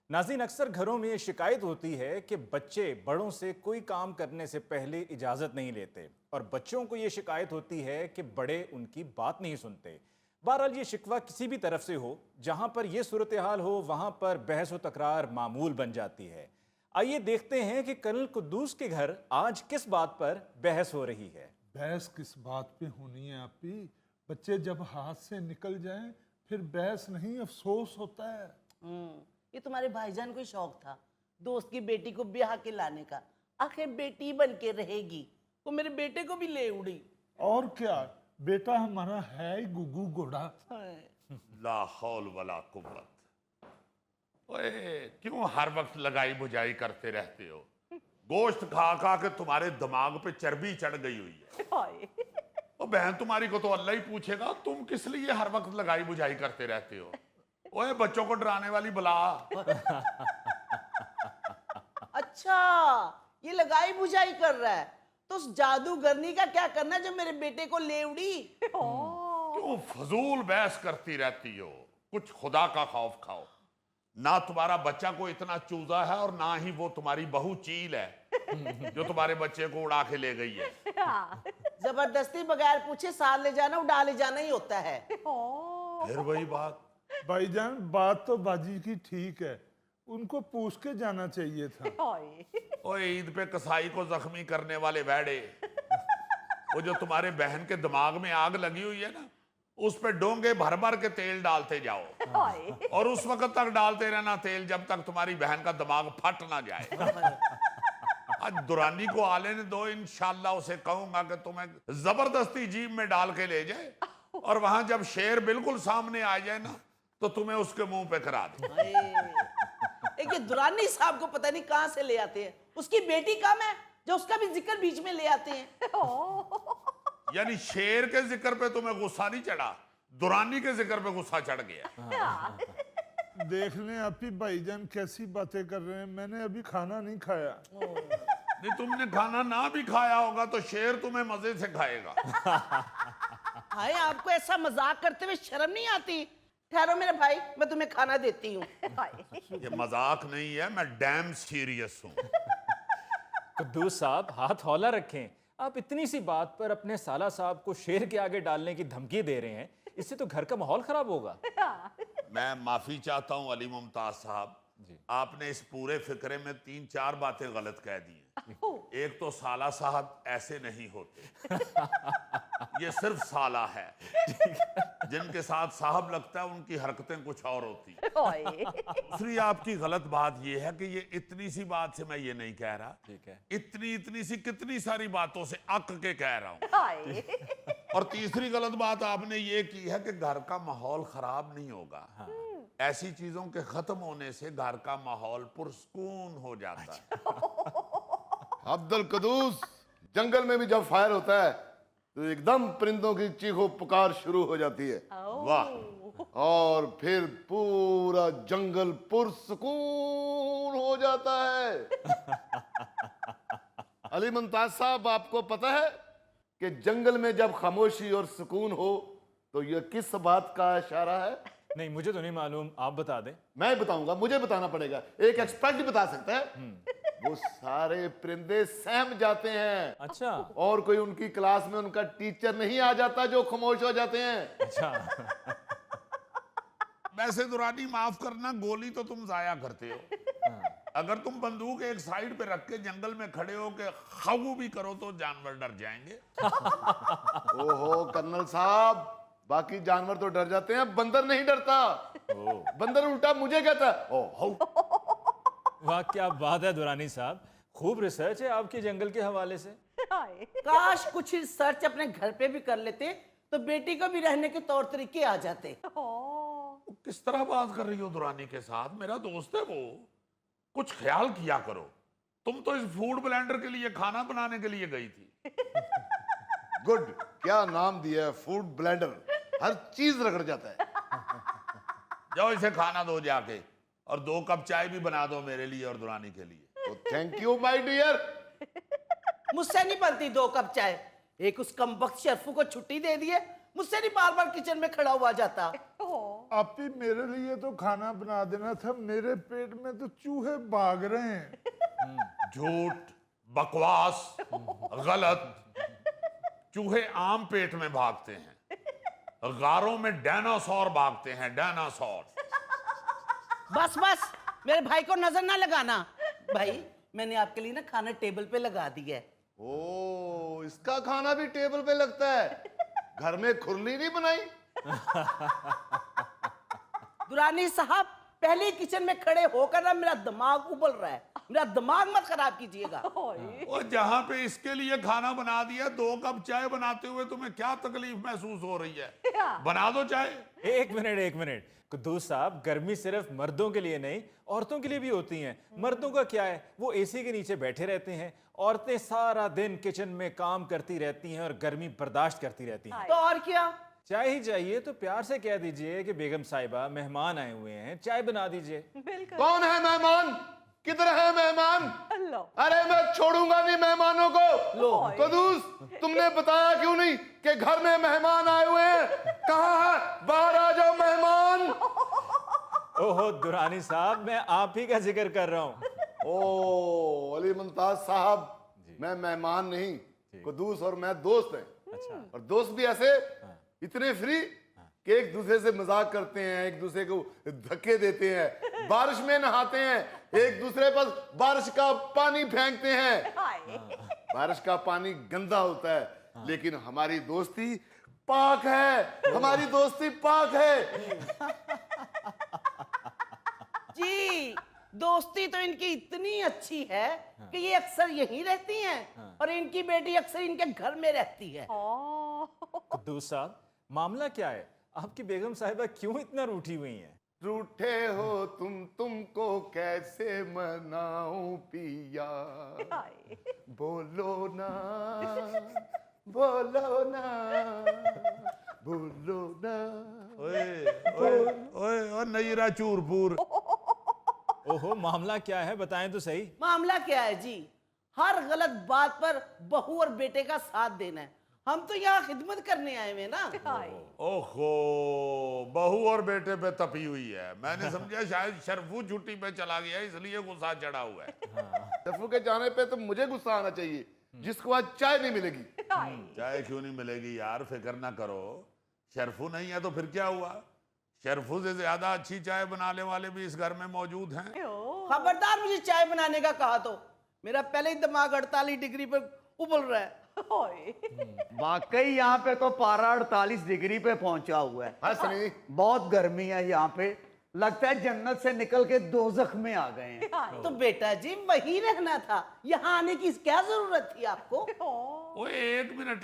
नाज़रीन, अक्सर घरों में ये शिकायत होती है कि बच्चे बड़ों से कोई काम करने से पहले इजाज़त नहीं लेते और बच्चों को ये शिकायत होती है कि बड़े उनकी बात नहीं सुनते। बहरहाल ये शिकवा किसी भी तरफ से हो, जहां पर यह सूरत हाल हो वहां पर बहस व तकरार मामूल बन जाती है। आइए देखते हैं कि कर्नल कुद्दूस के घर आज किस बात पर बहस हो रही है। बहस किस बात पे होनी है आपी? बच्चे जब हाथ से निकल जाएं फिर बहस नहीं, अफसोस होता है। ये तुम्हारे भाईजान को शौक था दोस्त की बेटी को ब्याह के लाने का। आखिर बेटी बन के रहेगी, वो मेरे बेटे को भी ले उड़ी। और क्या, बेटा हमारा है ही गुगू घोड़ा। ला हौल वला कुव्वत। ओए, क्यों हर वक्त लगाई बुझाई करते रहते हो? गोश्त खा खा के तुम्हारे दिमाग पे चर्बी चढ़ गई हुई है। ओ बहन, तुम्हारी को तो अल्लाह ही पूछेगा, तुम किस लिए हर वक्त लगाई बुझाई करते रहते हो? ओए, बच्चों को डराने वाली बला। अच्छा, ये लगाई बुझाई कर रहा है, तो उस जादूगरनी का क्या करना है जो मेरे बेटे को ले उड़ी? क्यों फजूल बहस करती रहती हो? कुछ खुदा का खौफ खाओ। ना तुम्हारा बच्चा को इतना चूजा है और ना ही वो तुम्हारी बहू चील है जो तुम्हारे बच्चे को उड़ा के ले गई है। जबरदस्ती बगैर पूछे साथ ले जाना, उड़ा ले जाना ही होता है। फिर वही बात। भाईजान, बात तो बाजी की ठीक है, उनको पूछ के जाना चाहिए था। ओए, ईद पे कसाई को जख्मी करने वाले वैडे, वो जो तुम्हारे बहन के दिमाग में आग लगी हुई है ना, उस पे डोंगे भर भर के तेल डालते जाओ और उस वक्त तक डालते रहना तेल जब तक तुम्हारी बहन का दिमाग फट ना जाए। आज दुरानी को आले ने दो, इंशाल्लाह उसे कहूंगा कि तुम्हें जबरदस्ती जीप में डाल के ले जाए और वहां जब शेर बिल्कुल सामने आ जाए ना तो तुम्हें उसके मुंह पे करा दे। एक ये दुरानी साहब को पता नहीं कहां से ले आते हैं। उसकी बेटी कम है जो उसका भी जिक्र बीच में ले आते हैं। यानी शेर के जिक्र पे तुम्हें गुस्सा नहीं चढ़ा, दुरानी के जिक्र पे गुस्सा चढ़ गया। देख लें आपी भाईजान कैसी बातें कर रहे हैं, मैंने अभी खाना नहीं खाया। नहीं, तुमने खाना ना भी खाया होगा तो शेर तुम्हें मजे से खाएगा। हाय, आपको ऐसा मजाक करते हुए शर्म नहीं आती? ठहरो मेरे भाई, मैं तुम्हें खाना देती हूँ। ये मजाक नहीं है, मैं डैम सीरियस हूँ। कुद्दूस साहब, हाथ हौला रखें। आप इतनी सी बात पर अपने साला साहब को शेर के आगे डालने की धमकी दे रहे हैं, इससे तो घर का माहौल खराब होगा। मैं माफी चाहता हूँ अली मुमताज साहब, आपने इस पूरे फिक्रे में 3-4 बातें गलत कह दी हैं। एक तो साला साहब ऐसे नहीं होते, ये सिर्फ साला है। जिनके साथ साहब लगता है उनकी हरकतें कुछ और होती हैं। दूसरी आपकी गलत बात यह है कि ये इतनी सी बात से मैं ये नहीं कह रहा, ठीक है, इतनी सी कितनी सारी बातों से अक के कह रहा हूँ। और तीसरी गलत बात आपने ये की है कि घर का माहौल खराब नहीं होगा। ऐसी चीजों के खत्म होने से घर का माहौल पुरसकून हो जाता है। अब्दुल कुद्दूस, जंगल में भी जब फायर होता है तो एकदम परिंदों की चीखो पुकार शुरू हो जाती है। वाह। और फिर पूरा जंगल पुरसकून हो जाता है। अली मुमताज साहब, आपको पता है कि जंगल में जब खामोशी और सुकून हो तो यह किस बात का इशारा है? नहीं, मुझे तो नहीं मालूम, आप बता दें। मैं बताऊंगा, मुझे बताना पड़ेगा। एक एक्सपर्ट ही बता सकता है। वो सारे परिंदे सहम जाते हैं। अच्छा। और कोई उनकी क्लास में उनका टीचर नहीं आ जाता जो खामोश हो जाते हैं। अच्छा। वैसे दुरानी, माफ करना, गोली तो तुम जाया करते हो। अगर तुम बंदूक एक साइड पे रख के जंगल में खड़े हो के खाऊ भी करो तो जानवर डर जाएंगे। ओहो कर्नल साहब, बाकी जानवर तो डर जाते हैं, बंदर नहीं डरता। बंदर उल्टा मुझे कहता है ओह। वाह, क्या बात है दुरानी साहब, खूब रिसर्च है आपके जंगल के हवाले से। काश कुछ रिसर्च अपने घर पे भी कर लेते तो बेटी को भी रहने के तौर तरीके आ जाते। किस तरह बात कर रही हो दुरानी के साथ? मेरा दोस्त है वो, कुछ ख्याल किया करो। तुम तो इस फूड ब्लेंडर के लिए खाना बनाने के लिए गई थी। गुड, क्या नाम दिया है, फूड ब्लेंडर। हर चीज रगड़ जाता है। जाओ इसे खाना दो जाके, और 2 कप चाय भी बना दो मेरे लिए और दुरानी के लिए। तो थैंक यू माय डियर। मुझसे नहीं बनती 2 कप चाय। एक उस कमबख्त शर्फू को छुट्टी दे दिए, मुझसे नहीं बार बार किचन में खड़ा हुआ जाता। आप ही मेरे लिए तो खाना बना देना था, मेरे पेट में तो चूहे भाग रहे हैं। झूठ, बकवास, गलत। चूहे आम पेट में भागते हैं, गारों में डायनासोर भागते हैं, डायनासोर। बस बस, मेरे भाई को नजर ना लगाना। भाई मैंने आपके लिए ना खाना टेबल पे लगा दिया है। ओ, इसका खाना भी टेबल पे लगता है? घर में खुरली नहीं बनाई? दुरानी साहब, पहले किचन में खड़े होकर ना मेरा दिमाग उबल रहा है, मेरा दिमाग मत खराब कीजिएगा। और जहां पे इसके लिए खाना बना दिया, 2 कप चाय बनाते हुए तुम्हें क्या तकलीफ महसूस हो रही है? बना दो चाय। एक मिनट कुद्दूस साहब, गर्मी सिर्फ मर्दों के लिए नहीं, औरतों के लिए भी होती है। मर्दों का क्या है, वो एसी के नीचे बैठे रहते हैं, औरतें सारा दिन किचन में काम करती रहती हैं और गर्मी बर्दाश्त करती रहती हैं। तो और क्या? चाय ही चाहिए तो प्यार से कह दीजिए कि बेगम साहिबा मेहमान आए हुए हैं, चाय बना दीजिए। कौन है मेहमान? किधर है मेहमान? अरे मैं छोड़ूंगा नहीं मेहमानों को। कदूस, तुमने बताया क्यों नहीं कि घर में मेहमान आए हुए हैं? कहाँ है? बाहर आ जाओ मेहमान। ओहो दुरानी साहब, मैं आप ही का जिक्र कर रहा हूँ। ओ अली मुमताज साहब, मैं मेहमान नहीं, कदूस और मैं दोस्त हैं। अच्छा। और दोस्त भी ऐसे इतने फ्री कि एक दूसरे से मजाक करते हैं, एक दूसरे को धक्के देते हैं, बारिश में नहाते हैं, एक दूसरे पर बारिश का पानी फेंकते हैं। बारिश का पानी गंदा होता है, लेकिन हमारी दोस्ती पाक है, हमारी दोस्ती पाक है। जी, दोस्ती तो इनकी इतनी अच्छी है कि ये अक्सर यहीं रहती हैं और इनकी बेटी अक्सर इनके घर में रहती है। कुद्दूस साहब, मामला क्या है? आपकी बेगम साहिबा क्यों इतना रूठी हुई हैं? रूठे हो तुमको कैसे मनाऊं पिया, बोलो ना, बोलो ना, बोलो ना। ओए ओए ओए, और नईरा चूरपुर। ओहो, मामला क्या है, बताएं तो सही। मामला क्या है जी? हर गलत बात पर बहू और बेटे का साथ देना है। हम तो यहाँ खिदमत करने आए हुए ना। ओहो, बहू और बेटे पे तपी हुई है। मैंने समझा शायद शरफू छुट्टी पे चला गया, इसलिए गुस्सा चढ़ा हुआ है। शरफू के जाने पे तो मुझे गुस्सा आना चाहिए, जिसको आज चाय नहीं मिलेगी। चाय क्यों नहीं मिलेगी यार, फिक्र ना करो। शरफू नहीं है तो फिर क्या हुआ? शरफू से ज्यादा अच्छी चाय बनाने वाले भी इस घर में मौजूद हैं। खबरदार मुझे चाय बनाने का कहा तो मेरा पहले ही दिमाग 48 डिग्री पर उबल रहा है। वाकई यहाँ पे तो पारा 48 डिग्री पे पहुंचा हुआ है। हाँ सनी, बहुत गर्मी है यहाँ पे, लगता है जन्नत से निकल के दोजख में आ गए हैं। तो बेटा जी वही रहना था, यहाँ आने की क्या जरूरत थी आपको? ओए एक मिनट